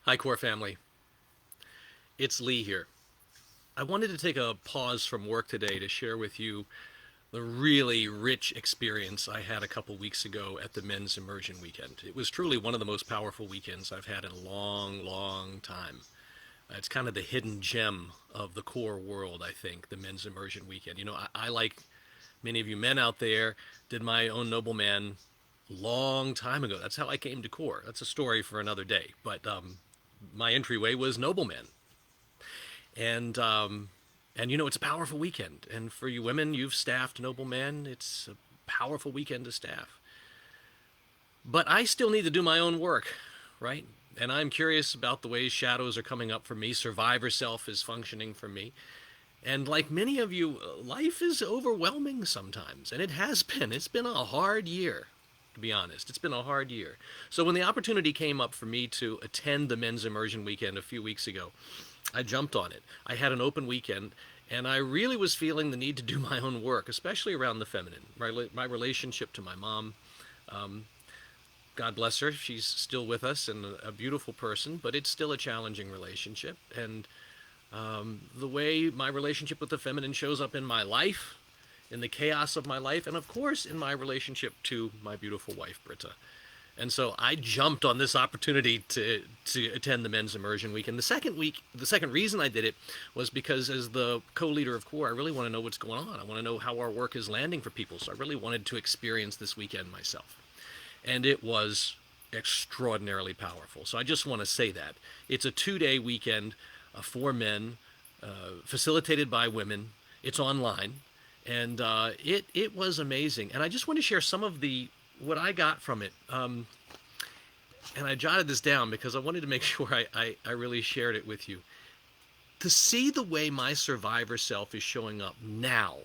Hi, Core family. It's Lee here. I wanted to take a pause from work today to share with you the really rich experience I had a couple weeks ago at the Men's Immersion Weekend. It was truly one of the most powerful weekends I've had in a long, long time. It's kind of the hidden gem of the core world, I think, the Men's Immersion Weekend. I like many of you men out there, did my own Nobleman long time ago. That's how I came to core. That's a story for another day. But my entryway was Noblemen. and it's a powerful weekend. And for you women, you've staffed Noblemen. It's a powerful weekend to staff. But I still need to do my own work, right? And I'm curious about the ways shadows are coming up for me. Survivor self is functioning for me. And like many of you, life is overwhelming sometimes, and it has been. It's been a hard year, to be honest. It's been a hard year. So when the opportunity came up for me to attend the Men's Immersion Weekend a few weeks ago, I jumped on it. I had an open weekend, and I really was feeling the need to do my own work, especially around the feminine. My relationship to my mom, God bless her, she's still with us and a beautiful person, but it's still a challenging relationship. And the way my relationship with the feminine shows up in my life, in the chaos of my life, and of course in my relationship to my beautiful wife, Britta. And so I jumped on this opportunity to attend the Men's Immersion Week. And the second reason I did it was because as the co-leader of CORE, I really want to know what's going on. I want to know how our work is landing for people. So I really wanted to experience this weekend myself. And it was extraordinarily powerful. So I just want to say that. It's a 2-day weekend for men, facilitated by women. It's online. And it was amazing. And I just want to share some of the what I got from it. And I jotted this down because I wanted to make sure I really shared it with you. To see the way my survivor self is showing up now,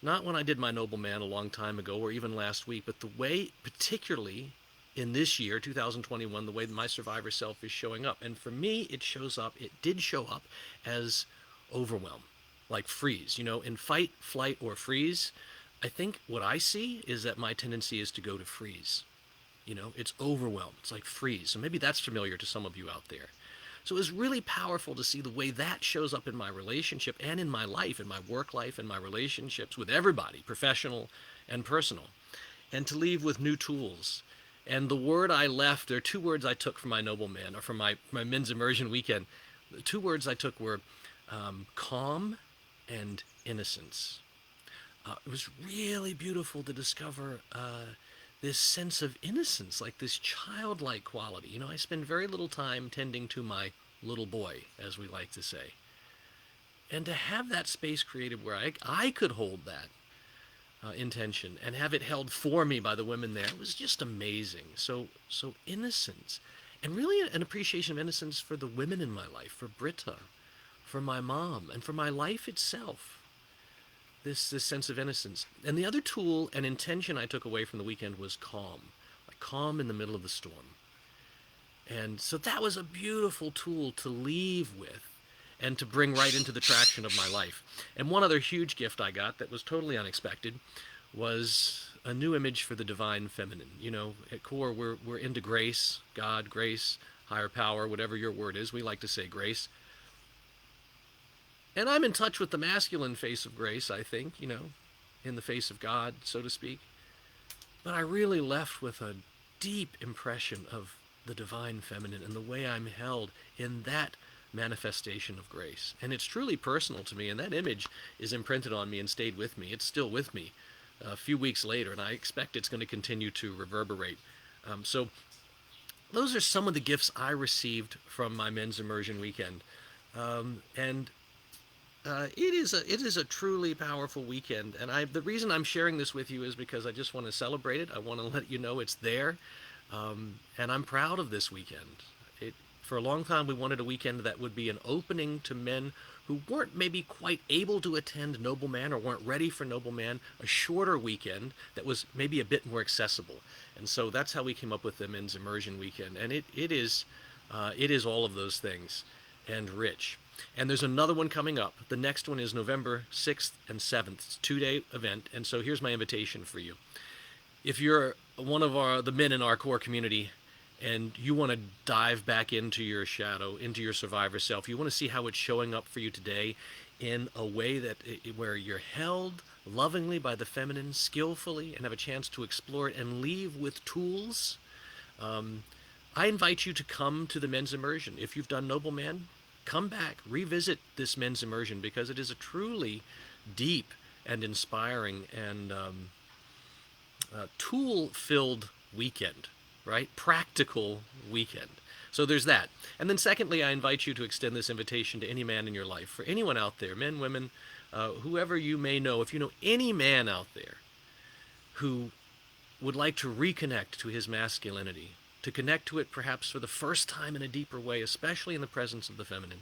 not when I did my Nobleman a long time ago or even last week, but the way, particularly in this year, 2021, the way my survivor self is showing up. And for me, it did show up as overwhelm, like freeze. In fight, flight, or freeze, I think what I see is that my tendency is to go to freeze. It's overwhelmed. It's like freeze. So maybe that's familiar to some of you out there. So it was really powerful to see the way that shows up in my relationship and in my life, in my work life, and my relationships with everybody, professional and personal, and to leave with new tools. And the word I left, there are two words I took from my Nobleman, or from my Men's Immersion Weekend. The two words I took were calm and innocence. It was really beautiful to discover this sense of innocence, like this childlike quality. I spend very little time tending to my little boy, as we like to say. And to have that space created where I could hold that intention and have it held for me by the women there was just amazing. So innocence. And really an appreciation of innocence for the women in my life, for Britta, for my mom, and for my life itself. This sense of innocence. And the other tool and intention I took away from the weekend was calm. Like calm in the middle of the storm. And so that was a beautiful tool to leave with and to bring right into the traction of my life. And one other huge gift I got that was totally unexpected was a new image for the divine feminine. At CORE, we're into grace, God, grace, higher power, whatever your word is. We like to say grace. And I'm in touch with the masculine face of grace, I think, in the face of God, so to speak. But I really left with a deep impression of the divine feminine and the way I'm held in that manifestation of grace. And it's truly personal to me, and that image is imprinted on me and stayed with me. It's still with me a few weeks later, and I expect it's going to continue to reverberate. So those are some of the gifts I received from my Men's Immersion Weekend. It is a truly powerful weekend, and the reason I'm sharing this with you is because I just want to celebrate it. I want to let you know it's there, and I'm proud of this weekend. For a long time, we wanted a weekend that would be an opening to men who weren't maybe quite able to attend Nobleman or weren't ready for Nobleman, a shorter weekend that was maybe a bit more accessible. And so that's how we came up with the Men's Immersion Weekend, and it is all of those things and rich. And there's another one coming up. The next one is November 6th and 7th. It's a 2-day event. And so here's my invitation for you. If you're one of the men in our core community and you want to dive back into your shadow, into your survivor self. You want to see how it's showing up for you today in a way where you're held lovingly by the feminine, skillfully, and have a chance to explore it and leave with tools. I invite you to come to the men's immersion. If you've done Noblemen, come back, revisit this men's immersion, because it is a truly deep and inspiring and tool-filled weekend, right? Practical weekend. So there's that. And then secondly, I invite you to extend this invitation to any man in your life. For anyone out there, men, women, whoever you may know, if you know any man out there who would like to reconnect to his masculinity, to connect to it perhaps for the first time in a deeper way, especially in the presence of the feminine,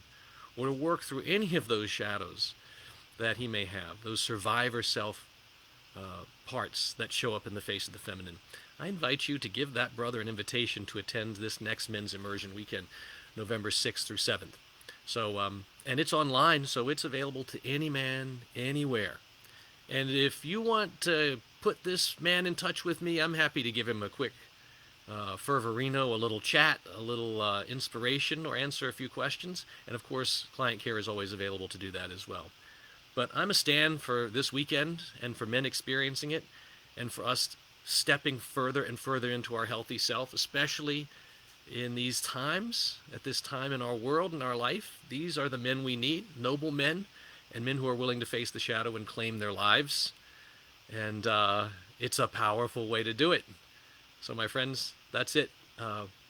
or to work through any of those shadows that he may have, those survivor self parts that show up in the face of the feminine, I invite you to give that brother an invitation to attend this next men's immersion weekend, November 6th through 7th. So, and it's online, so it's available to any man, anywhere. And if you want to put this man in touch with me, I'm happy to give him a quick fervorino, a little chat, a little inspiration, or answer a few questions. And of course, client care is always available to do that as well. But I'm a stand for this weekend and for men experiencing it, and for us stepping further and further into our healthy self, especially in these times, at this time in our world and our life. These are the men we need, noble men, and men who are willing to face the shadow and claim their lives. And it's a powerful way to do it. So my friends, that's it.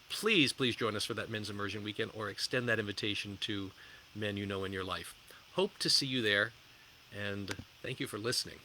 Please join us for that men's immersion weekend, or extend that invitation to men you know in your life. Hope to see you there, and thank you for listening.